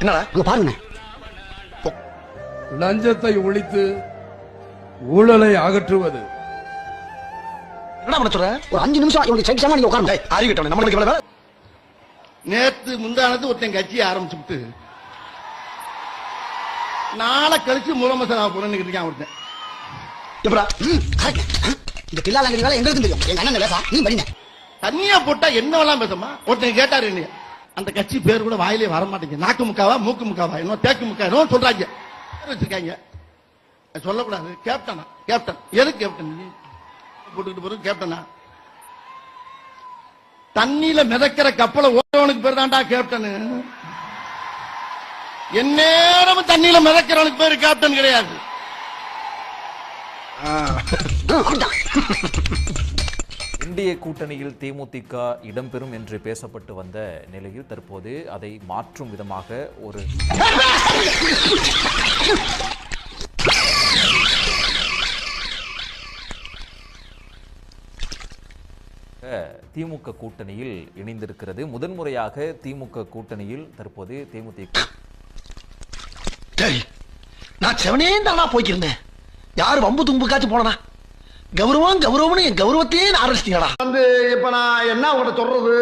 என்னடா அங்க பாருங்க. லஞ்சத்தை ஒழித்து ஊழலை அகற்றுவது. என்ன பண்ண சொல்ற? ஒரு 5 நிமிஷம் இவங்க செக்ஷனா நீங்க உட்காருங்க. அறிவிட்டவனே நம்மளுக்கு இவ்வளவு வேலை. நேத்து முந்தானது ஒருத்தன் கட்சியை ஆரம்பிச்சுட்டு நாளை கழிச்சு முதலமைச்சர் போறேன்னு இருக்கான் ஒருத்தன். எப்படா இந்த பிள்ளாலங்கடி வேலை எங்களுக்கு தெரியும். எங்க அண்ணன் வேசா நீ படிங்க. தண்ணியா போட்டா என்னவெல்லாம் பேசமா ஒருத்தன் கேட்டாரு என்ன அந்த கட்சி பேர் கூட வாயிலே வர மாட்டேங்க. நாக்கு முக்காவா மூக்கு முக்காவா இன்னும் தேக்கு முக்கா இன்னும் சொல்றாங்க வச்சிருக்காங்க. சொல்லக்கூடாது. கேப்டனா கேப்டன் எது கேப்டன் போட்டுக்கிட்டு போறது கேப்டனா? தண்ணியில மிதக்கிற கப்பலை ஓடுறவனுக்கு பேர் தான்டா கேப்டன். எந்நேரமும் தண்ணியில மிதக்கிறவனுக்கு பேரு கேப்டன் கிடையாது. இந்திய கூட்டணியில் தேமுதிக இடம்பெறும் என்று பேசப்பட்டு வந்த நிலையில் தற்போது அதை மாற்றும் விதமாக ஒரு திமுக கூட்டணியில் இணைந்திருக்கிறது. முதன்முறையாக திமுக கூட்டணியில் தற்போது தேமுதிக. நான் செவனே தானா போய்க்கிருந்தேன். யாரு வம்பு தும்புக்காச்சும் போனா கௌரவம் கௌரவம்னு என் கௌரவத்தையே ஆரம்பிச்சிட்டீங்களா? இப்ப நான் என்ன உங்கள்கிட்ட சொல்றது?